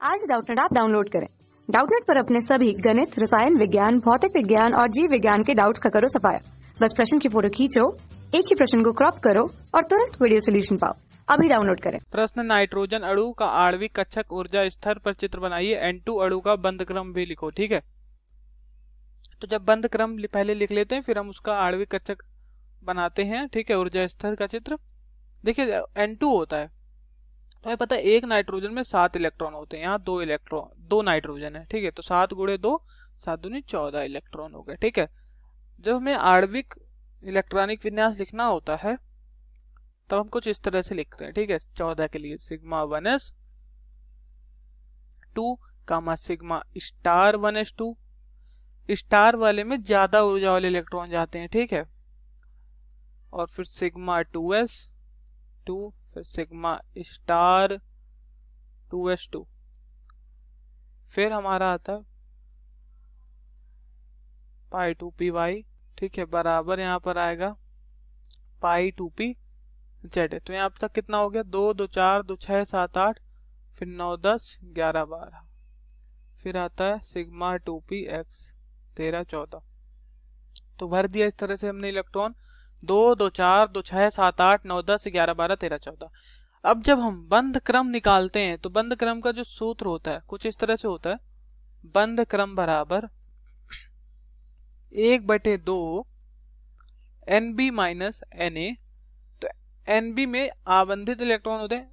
आज Doubtnut app download करें। Doubtnut पर अपने सभी गणित, रसायन विज्ञान, भौतिक विज्ञान और जीव विज्ञान के डाउट्स का करो सफाया। बस प्रश्न की फोटो खींचो, एक ही प्रश्न को क्रॉप करो और तुरंत वीडियो सोल्यूशन पाओ। अभी डाउनलोड करें। प्रश्न, नाइट्रोजन अणु का आणविक कक्षक ऊर्जा स्तर पर चित्र बनाइए। N2 अणु का बंध क्रम भी लिखो। ठीक है, तो जब बंध क्रम पहले लिख लेते हैं, फिर हम उसका आणविक कक्षक बनाते हैं। ठीक है, ऊर्जा स्तर का चित्र देखिए। N2 होता है, तो हमें पता है एक नाइट्रोजन में 7 इलेक्ट्रॉन होते हैं। यहाँ 2 नाइट्रोजन है। ठीक है, तो 7 गुणे 2, 7 दूनी 14 इलेक्ट्रॉन हो गए। ठीक है, जब हमें आणविक इलेक्ट्रॉनिक विन्यास लिखना होता है तब हम कुछ इस तरह से लिखते हैं। ठीक है, 14 के लिए सिग्मा 1s2 कामा सिग्मा स्टार 1s2। स्टार वाले में ज्यादा ऊर्जा वाले इलेक्ट्रॉन जाते हैं। ठीक है, और फिर सिग्मा 2s2, फिर सिग्मा स्टार 2s2, फिर हमारा आता है पाई 2py। ठीक है, बराबर यहाँ पर आएगा पाई 2p z। तो यहाँ तक कितना हो गया? 2 2 4 2 6 7 8, फिर 9 10 11 12, फिर आता है सिग्मा 2p x 13 14। तो भर दिया इस तरह से हमने इलेक्ट्रॉन 2 2 4 2 6 7 8 9 10 11 12 13 14। अब जब हम बंध क्रम निकालते हैं तो बंध क्रम का जो सूत्र होता है कुछ इस तरह से होता है। बंध क्रम बराबर 1/2 NB माइनस Na। तो NB में आबंधित इलेक्ट्रॉन होते हैं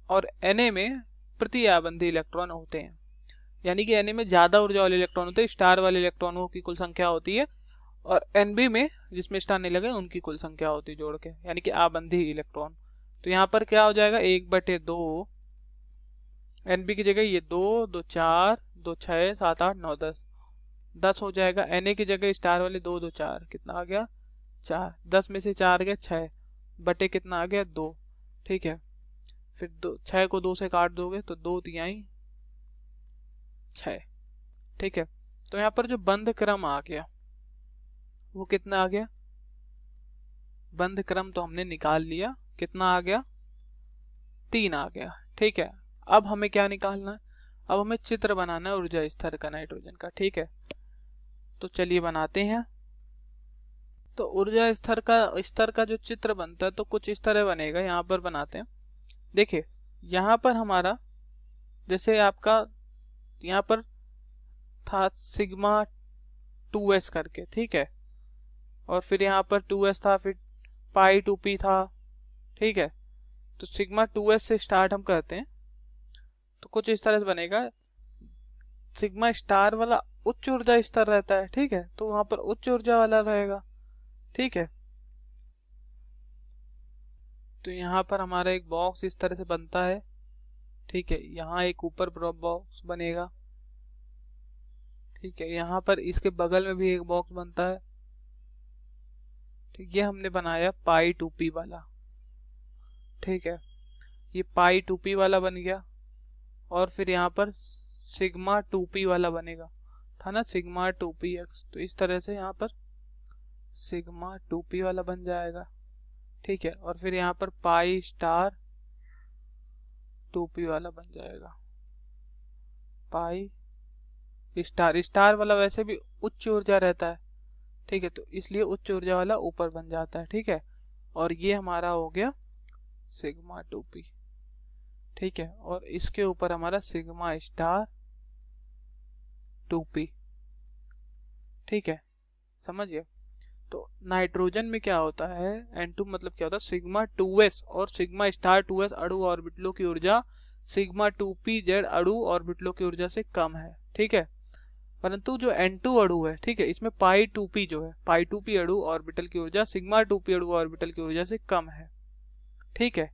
और Na में प्रति आबंधित इलेक्ट्रॉन होते हैं। यानी कि Na में ज्यादा ऊर्जा वाले इलेक्ट्रॉन होते हैं, स्टार वाले इलेक्ट्रॉनों की कुल संख्या होती है, और NB में जिसमें स्टार नहीं लगे उनकी कुल संख्या होती है जोड़ के, यानी कि आबंधित इलेक्ट्रॉन। तो यहाँ पर क्या हो जाएगा? 1/2 NB की जगह ये 2 2 4 2 6 7 8 9 10 10 हो जाएगा। Na की जगह स्टार वाले 2 2 4, कितना आ गया? 4। 10 में से 4 गया 6 बटे कितना आ गया? 2। ठीक है, फिर 6 को 2 से काट दोगे तो 2 तिहाई 6। ठीक है, तो यहाँ पर जो बंध क्रम आ गया वो कितना आ गया? बंध क्रम तो हमने निकाल लिया, कितना आ गया? 3 आ गया। ठीक है, अब हमें क्या निकालना है? अब हमें चित्र बनाना है ऊर्जा स्तर का नाइट्रोजन का। ठीक है, तो चलिए बनाते हैं। तो ऊर्जा स्तर का जो चित्र बनता है तो कुछ इस तरह बनेगा। यहाँ पर बनाते हैं। देखिए, यहाँ पर हमारा जैसे आपका यहाँ पर था सिग्मा 2s करके। ठीक है, और फिर यहाँ पर 2s था, फिर पाई 2p था। ठीक है, तो सिग्मा 2s से स्टार्ट हम करते हैं तो कुछ इस तरह से बनेगा। सिग्मा स्टार वाला उच्च ऊर्जा स्तर रहता है। ठीक है, तो वहां पर उच्च ऊर्जा वाला रहेगा। ठीक है, तो यहाँ पर हमारा एक बॉक्स इस तरह से बनता है। ठीक है, यहाँ एक ऊपर बॉक्स बनेगा। ठीक है, यहाँ पर इसके बगल में भी एक बॉक्स बनता है। ठीक, ये हमने बनाया पाई 2p वाला। ठीक है, ये पाई 2p वाला बन गया, और फिर यहाँ पर सिग्मा 2p वाला बनेगा, था ना सिग्मा 2px। तो इस तरह से यहाँ पर सिग्मा 2p वाला बन जाएगा। ठीक है, और फिर यहाँ पर पाई स्टार 2p वाला बन जाएगा। पाई स्टार वाला वैसे भी उच्च ऊर्जा रहता है। ठीक है, तो इसलिए उच्च ऊर्जा वाला ऊपर बन जाता है। ठीक है, और ये हमारा हो गया सिग्मा 2p। ठीक है, और इसके ऊपर हमारा सिग्मा स्टार 2p। ठीक है, समझिए। तो नाइट्रोजन में क्या होता है? N2 मतलब क्या होता है? सिग्मा 2s और सिग्मा स्टार 2s अणु ऑर्बिटलों की ऊर्जा सिग्मा 2pz अणु ऑर्बिटलों की ऊर्जा से कम है। ठीक है, परंतु जो N2 अणु है, ठीक है, इसमें पाई 2p जो है, पाई 2p अणु ऑर्बिटल की ऊर्जा सिग्मा 2p अणु ऑर्बिटल की ऊर्जा से कम है। ठीक है,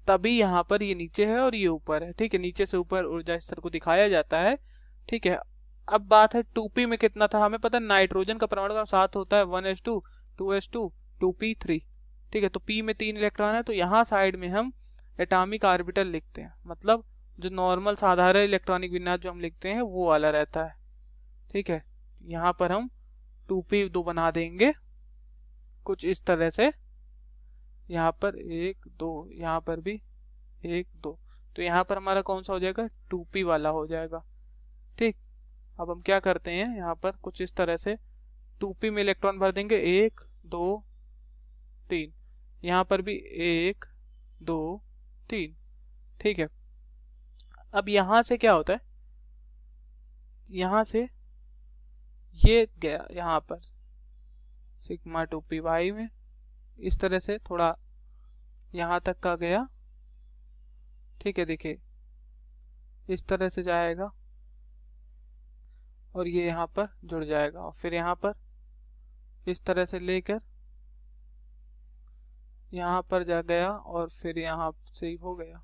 तभी यहाँ पर ये नीचे है और ये ऊपर है। ठीक है, नीचे से ऊपर ऊर्जा स्तर को दिखाया जाता है। ठीक है, अब बात है 2p में कितना था। हमें पता है नाइट्रोजन का परमाणु क्रम 7 होता है, 1s2 2s2 2p3। ठीक है, तो p में 3 इलेक्ट्रॉन है, तो यहाँ साइड में हम एटॉमिक ऑर्बिटल लिखते हैं। मतलब जो नॉर्मल साधारण इलेक्ट्रॉनिक विन्यास जो हम लिखते हैं वो वाला रहता है। ठीक है, यहाँ पर हम 2p2 बना देंगे कुछ इस तरह से। यहाँ पर 1 2, यहाँ पर भी 1 2। तो यहाँ पर हमारा कौन सा हो जाएगा, 2p वाला हो जाएगा। ठीक, अब हम क्या करते हैं, यहाँ पर कुछ इस तरह से 2p में इलेक्ट्रॉन भर देंगे, 1 2 3, यहाँ पर भी 1 2 3। ठीक है, अब यहाँ से क्या होता है, यहाँ से ये गया यहाँ पर सिग्मा 2p वाई में, इस तरह से थोड़ा यहाँ तक का गया। ठीक है, देखिए इस तरह से जाएगा और ये यहाँ पर जुड़ जाएगा, और फिर यहाँ पर इस तरह से लेकर यहाँ पर जा गया और फिर यहाँ से ही हो गया।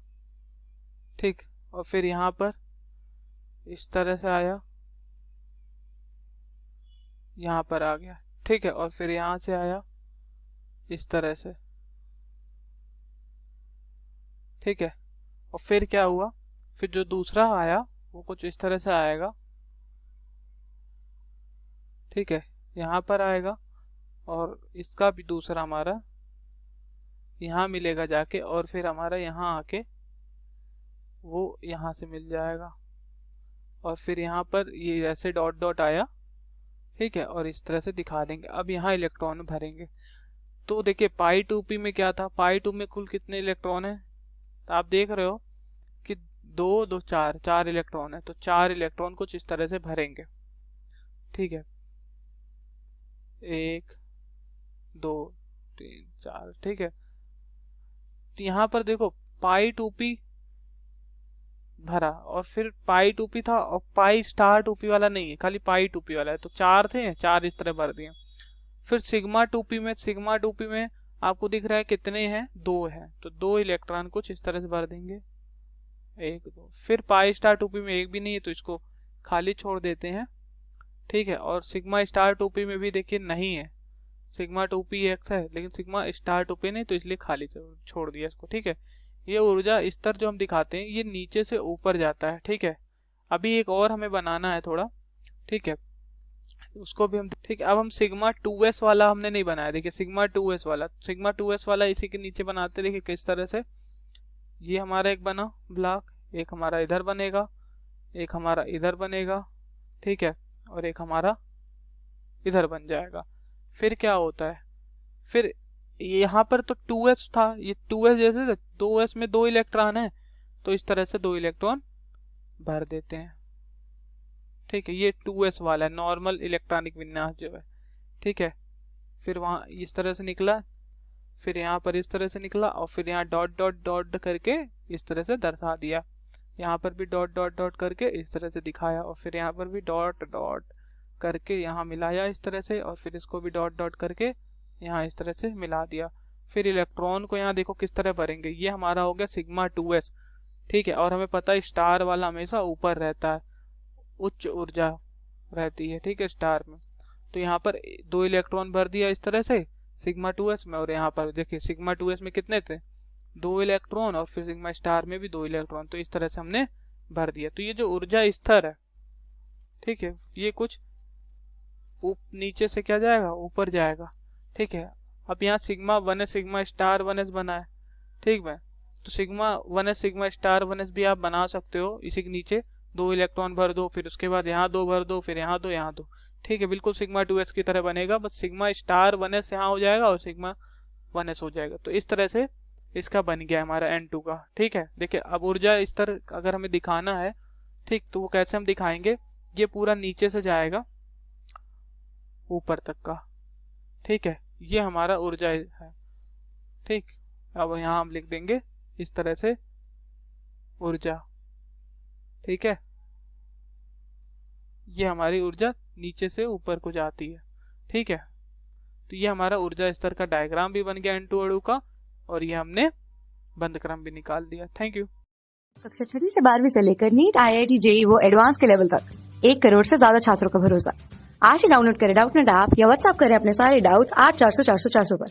ठीक, और फिर यहाँ पर इस तरह से आया, यहाँ पर आ गया। ठीक है, और फिर यहाँ से आया इस तरह से। ठीक है, और फिर क्या हुआ, फिर जो दूसरा आया वो कुछ इस तरह से आएगा। ठीक है, यहाँ पर आएगा और इसका भी दूसरा हमारा यहाँ मिलेगा जाके, और फिर हमारा यहाँ आके वो यहाँ से मिल जाएगा, और फिर यहाँ पर ये ऐसे डॉट डॉट आया। ठीक है, और इस तरह से दिखा देंगे। अब यहाँ इलेक्ट्रॉन भरेंगे, तो देखिए पाई 2p में क्या था, पाई 2 में कुल कितने इलेक्ट्रॉन है, तो आप देख रहे हो कि 2 2 4 इलेक्ट्रॉन है, तो 4 इलेक्ट्रॉन कुछ इस तरह से भरेंगे। ठीक है, 1 2 3 4। ठीक है, तो यहाँ पर देखो पाई 2p भरा, और फिर पाई 2p था, और पाई स्टार 2p वाला नहीं है, खाली पाई 2p वाला है, तो 4 थे, 4 इस तरह भर दिए। फिर सिग्मा 2p में आपको दिख रहा है कितने हैं, 2 है, तो 2 इलेक्ट्रॉन कुछ इस तरह से भर देंगे, 1 2। फिर पाई स्टार 2p में 1 भी नहीं है, तो इसको खाली छोड़ देते हैं। ठीक है, और सिग्मा स्टार 2p में भी देखिए नहीं है, सिग्मा 2p x है लेकिन सिग्मा स्टार 2p नहीं, तो इसलिए खाली छोड़ दिया इसको। ठीक है, ये ऊर्जा स्तर जो हम दिखाते हैं ये नीचे से ऊपर जाता है। ठीक है, अभी एक और हमें बनाना है थोड़ा। ठीक है, उसको भी हम, ठीक है, अब हम सिग्मा 2s वाला हमने नहीं बनाया। देखिए सिग्मा 2s वाला इसी के नीचे बनाते, देखिए किस तरह से। ये हमारा एक बना ब्लॉक, एक हमारा इधर बनेगा, एक हमारा इधर बनेगा। ठीक है, और एक हमारा इधर बन जाएगा। फिर क्या होता है, फिर यहाँ पर तो 2s था, ये 2s जैसे 2s में 2 इलेक्ट्रॉन है, तो इस तरह से 2 इलेक्ट्रॉन भर देते हैं। ठीक है, ये 2s वाला है, नॉर्मल इलेक्ट्रॉनिक विन्यास जो है। ठीक है, फिर वहाँ इस तरह से निकला, फिर यहाँ पर इस तरह से निकला, और फिर यहाँ डॉट डॉट डॉट करके इस तरह से दर्शा दिया। यहाँ पर भी डॉट डॉट डॉट करके इस तरह से दिखाया, और फिर यहाँ पर भी डॉट डॉट करके यहाँ मिलाया इस तरह से, और फिर इसको भी डॉट डॉट करके यहाँ इस तरह से मिला दिया। फिर इलेक्ट्रॉन को यहाँ देखो किस तरह भरेंगे, ये हमारा हो गया सिग्मा 2s। ठीक है, और हमें पता है स्टार वाला हमेशा ऊपर रहता है, उच्च ऊर्जा रहती है। ठीक है, स्टार में, तो यहाँ पर 2 इलेक्ट्रॉन भर दिया इस तरह से सिग्मा 2s में, और यहाँ पर देखिए सिग्मा 2s में कितने थे, 2 इलेक्ट्रॉन, और फिर सिग्मा स्टार में भी 2 इलेक्ट्रॉन, तो इस तरह से हमने भर दिया। तो ये जो ऊर्जा स्तर है, ठीक है, ये कुछ नीचे से क्या जाएगा, ऊपर जाएगा। ठीक है, अब यहाँ sigma 1s sigma star 1s बना है। ठीक है, तो sigma 1s sigma star 1s भी आप बना सकते हो, इसी के नीचे 2 इलेक्ट्रॉन भर दो, फिर उसके बाद यहाँ 2 भर दो, फिर यहाँ 2 यहाँ 2। ठीक है, बिल्कुल सिग्मा 2s की तरह बनेगा, बस सिग्मा स्टार 1s यहाँ हो जाएगा और सिग्मा 1s हो जाएगा। तो इस तरह से इसका बन गया हमारा N2 का। ठीक है, देखिए अब ऊर्जा स्तर अगर हमें दिखाना है, ठीक, तो वो कैसे हम दिखाएंगे, ये पूरा नीचे से जाएगा ऊपर तक का। ठीक है, ये हमारा ऊर्जा है। ठीक, अब यहाँ हम लिख देंगे इस तरह से ऊर्जा। ठीक है, ये हमारी ऊर्जा नीचे से ऊपर को जाती है। ठीक है, तो ये हमारा ऊर्जा स्तर का डायग्राम भी बन गया N2 अणु का, और ये हमने बंद क्रम भी निकाल दिया। Thank you. कक्षा 6 से 12वीं से लेकर नीट, IIT, JEE वो एडवांस के लेवल तक 1 करोड़ से ज्यादा छात्रों का भरोसा। आज ही डाउनलोड करें डाउटनेट ऐप या व्हाट्सएप करें अपने सारे डाउट्स 8400 400 400 पर।